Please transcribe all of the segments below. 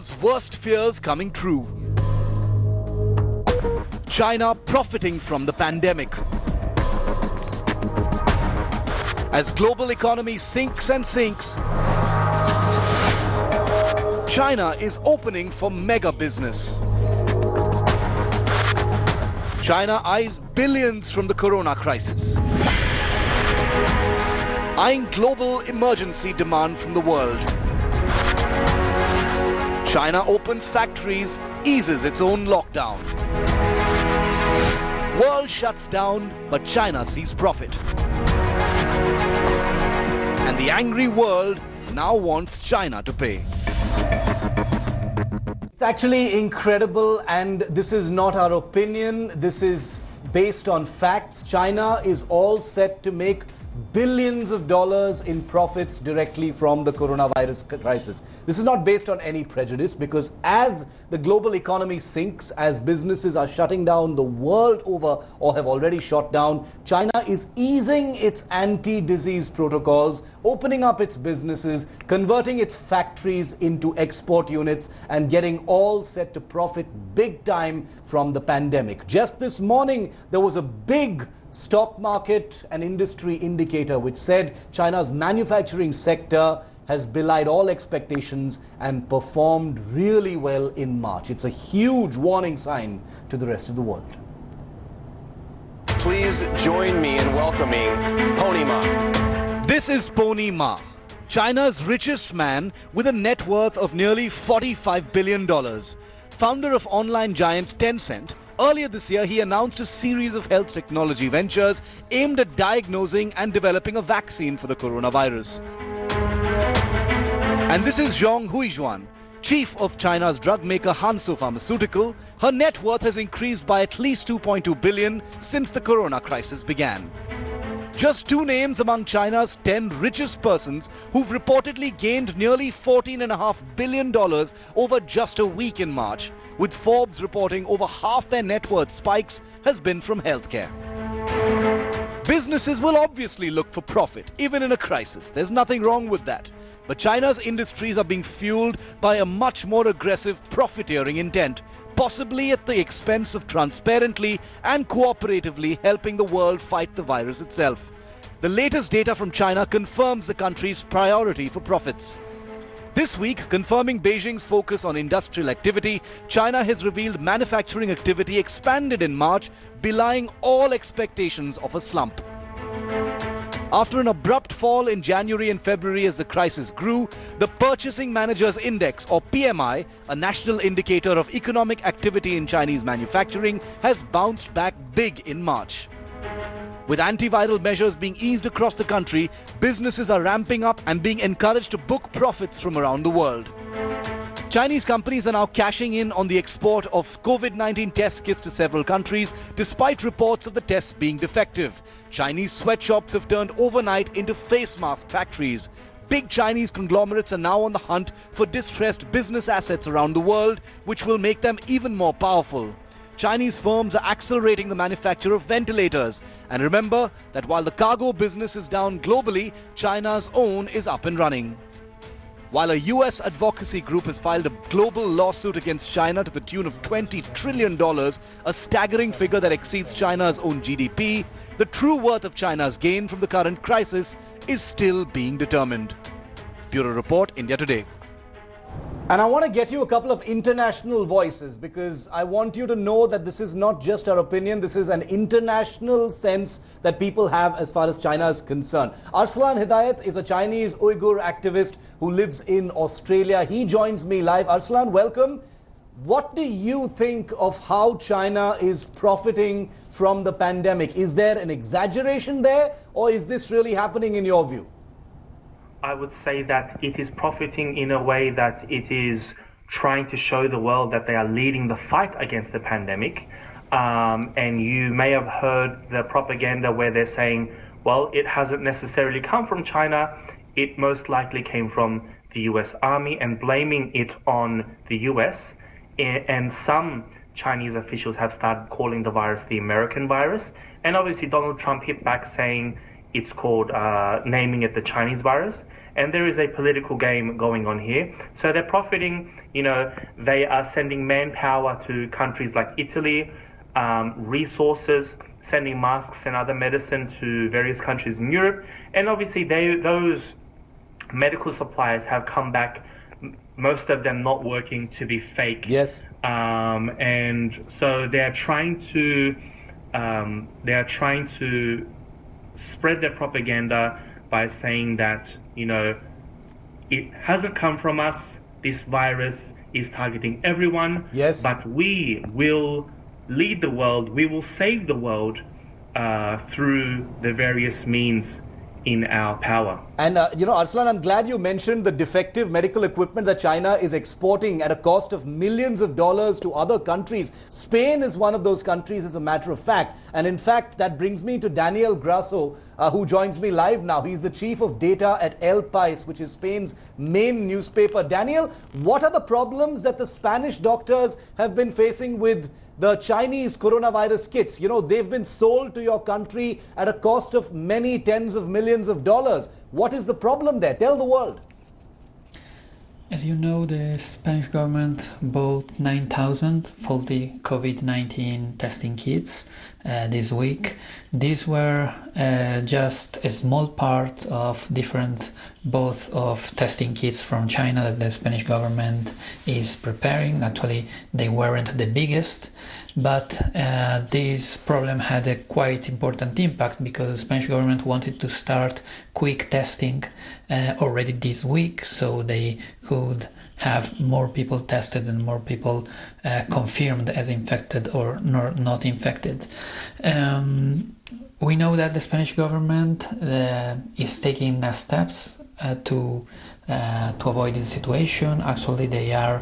world's worst fears coming true. China profiting from the pandemic. As global economy sinks and sinks, China is opening for mega business. China eyes billions from the corona crisis, eyeing global emergency demand from the world. China opens factories, eases its own lockdown. World shuts down, but China sees profit. And the angry world now wants China to pay. It's actually incredible, and this is not our opinion. This is based on facts. China is all set to make billions of dollars in profits directly from the coronavirus crisis. This is not based on any prejudice, because as the global economy sinks, as businesses are shutting down the world over or have already shut down, China is easing its anti-disease protocols, opening up its businesses, converting its factories into export units, and getting all set to profit big time from the pandemic. Just this morning, there was a big stock market and industry indicator which said China's manufacturing sector has belied all expectations and performed really well in March. It's a huge warning sign to the rest of the world. Please join me in welcoming Pony Ma. This is Pony Ma, China's richest man with a net worth of nearly $45 billion. Founder of online giant Tencent, earlier this year, he announced a series of health technology ventures aimed at diagnosing and developing a vaccine for the coronavirus. And this is Zhong Huizhuan, chief of China's drug maker Hansoh Pharmaceutical. Her net worth has increased by at least $2.2 billion since the corona crisis began. Just two names among China's 10 richest persons who've reportedly gained nearly $14.5 billion over just a week in March, with Forbes reporting over half their net worth spikes has been from healthcare. Businesses will obviously look for profit, even in a crisis. There's nothing wrong with that. But China's industries are being fueled by a much more aggressive profiteering intent, possibly at the expense of transparently and cooperatively helping the world fight the virus itself. The latest data from China confirms the country's priority for profits. This week, confirming Beijing's focus on industrial activity, China has revealed manufacturing activity expanded in March, belying all expectations of a slump. After an abrupt fall in January and February as the crisis grew, the Purchasing Managers Index, or PMI, a national indicator of economic activity in Chinese manufacturing, has bounced back big in March. With antiviral measures being eased across the country, businesses are ramping up and being encouraged to book profits from around the world. Chinese companies are now cashing in on the export of COVID-19 test kits to several countries, despite reports of the tests being defective. Chinese sweatshops have turned overnight into face mask factories. Big Chinese conglomerates are now on the hunt for distressed business assets around the world, which will make them even more powerful. Chinese firms are accelerating the manufacture of ventilators. And remember that while the cargo business is down globally, China's own is up and running. While a US advocacy group has filed a global lawsuit against China to the tune of $20 trillion, a staggering figure that exceeds China's own GDP, the true worth of China's gain from the current crisis is still being determined. Bureau Report, India Today. And I want to get you a couple of international voices, because I want you to know that this is not just our opinion. This is an international sense that people have as far as China is concerned. Arslan Hidayat is a Chinese Uyghur activist who lives in Australia. He joins me live. Arslan, welcome. What do you think of how China is profiting from the pandemic? Is there an exaggeration there, or is this really happening in your view? I would say that it is profiting in a way that it is trying to show the world that they are leading the fight against the pandemic. And you may have heard the propaganda where they're saying, well, it hasn't necessarily come from China. It most likely came from the US Army, and blaming it on the US. And some Chinese officials have started calling the virus the American virus. And obviously Donald Trump hit back saying, it's called naming it the Chinese virus. And there is a political game going on here. So they're profiting, they are sending manpower to countries like Italy, resources, sending masks and other medicine to various countries in Europe. And obviously those medical supplies have come back, most of them not working, to be fake. Yes. And so they're trying to spread their propaganda by saying that, it hasn't come from us. This virus is targeting everyone. Yes. But we will lead the world. We will save the world through the various means in our power. And, Arslan, I'm glad you mentioned the defective medical equipment that China is exporting at a cost of millions of dollars to other countries. Spain is one of those countries, as a matter of fact. And in fact, that brings me to Daniel Grasso, who joins me live now. He's the chief of data at El País, which is Spain's main newspaper. Daniel, what are the problems that the Spanish doctors have been facing with the Chinese coronavirus kits? They've been sold to your country at a cost of many tens of millions of dollars. What is the problem there? Tell the world. As you know, the Spanish government bought 9,000 faulty COVID-19 testing kits this week. These were just a small part of different both of testing kits from China that the Spanish government is preparing. Actually, they weren't the biggest, but this problem had a quite important impact because the Spanish government wanted to start quick testing already this week, so they could have more people tested and more people confirmed as infected or not infected. We know that the Spanish government is taking steps to avoid this situation. Actually, they are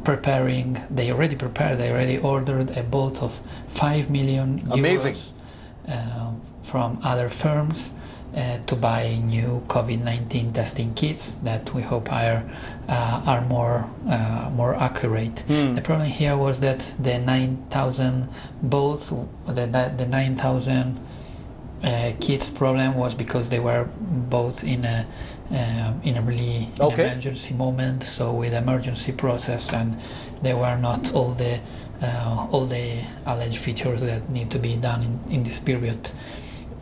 preparing. They already ordered a boat of 5 million euros. Amazing. From other firms to buy new COVID-19 testing kits that we hope are more accurate. The problem here was that the 9,000 both the 9,000 kits problem was because they were both in a really emergency moment, so with emergency process, and they were not all the alleged features that need to be done in this period.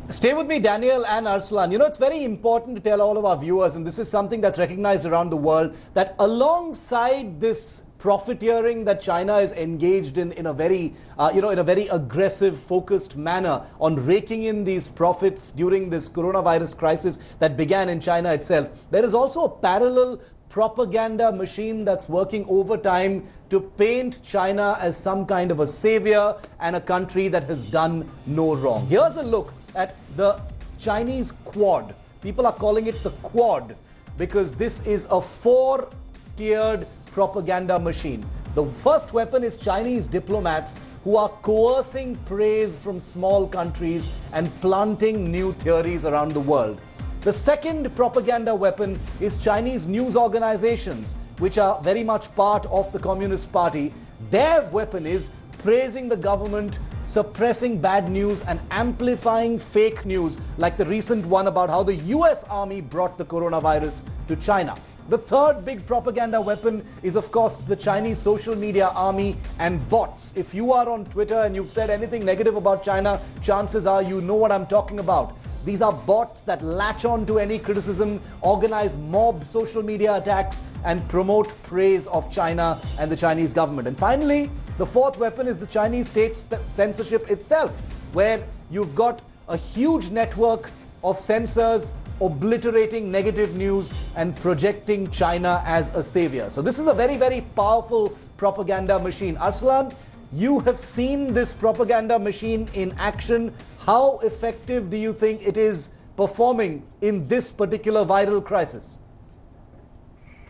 Stay with me, Daniel and Arslan. It's very important to tell all of our viewers, and this is something that's recognized around the world, that alongside this profiteering that China is engaged in a very aggressive, focused manner on raking in these profits during this coronavirus crisis that began in China itself, there is also a parallel propaganda machine that's working overtime to paint China as some kind of a savior and a country that has done no wrong. Here's a look at the Chinese Quad. People are calling it the Quad because this is a 4-tiered propaganda machine. The first weapon is Chinese diplomats who are coercing praise from small countries and planting new theories around the world. The second propaganda weapon is Chinese news organizations, which are very much part of the Communist Party. Their weapon is praising the government, suppressing bad news, and amplifying fake news, like the recent one about how the US Army brought the coronavirus to China. The third big propaganda weapon is, of course, the Chinese social media army and bots. If you are on Twitter and you've said anything negative about China, chances are you know what I'm talking about. These are bots that latch on to any criticism, organize mob social media attacks, and promote praise of China and the Chinese government. And finally, the fourth weapon is the Chinese state censorship itself, where you've got a huge network of censors obliterating negative news and projecting China as a savior. So this is a very, very powerful propaganda machine. Arslan, you have seen this propaganda machine in action. How effective do you think it is performing in this particular viral crisis?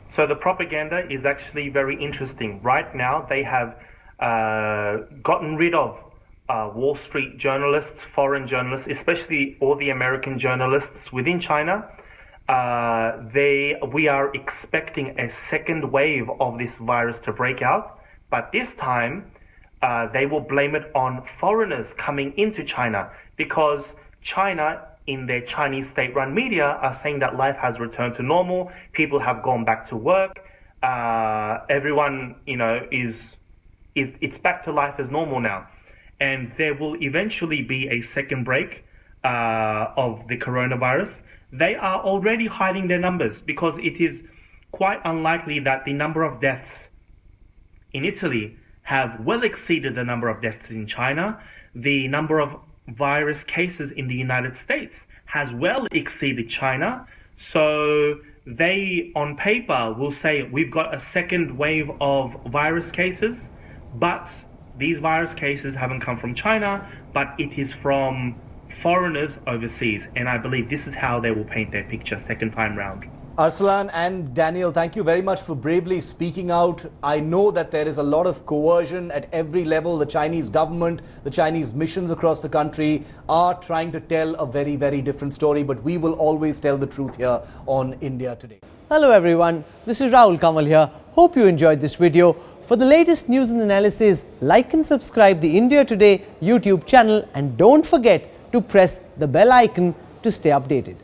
So the propaganda is actually very interesting. Right now, they have gotten rid of Wall Street journalists, foreign journalists, especially all the American journalists within China. We are expecting a second wave of this virus to break out, but this time they will blame it on foreigners coming into China, because China in their Chinese state-run media are saying that life has returned to normal. People have gone back to work. Everyone, it's back to life as normal now. And there will eventually be a second break of the coronavirus. They are already hiding their numbers because it is quite unlikely that the number of deaths in Italy have well exceeded the number of deaths in China. The number of virus cases in the United States has well exceeded China. So they, on paper, will say we've got a second wave of virus cases, but these virus cases haven't come from China, but it is from foreigners overseas. And I believe this is how they will paint their picture second time round. Arslan and Daniel, thank you very much for bravely speaking out. I know that there is a lot of coercion at every level. The Chinese government, the Chinese missions across the country are trying to tell a very, very different story, but we will always tell the truth here on India Today. Hello everyone, this is Rahul Kamal here. Hope you enjoyed this video. For the latest news and analysis, like and subscribe the India Today YouTube channel and don't forget to press the bell icon to stay updated.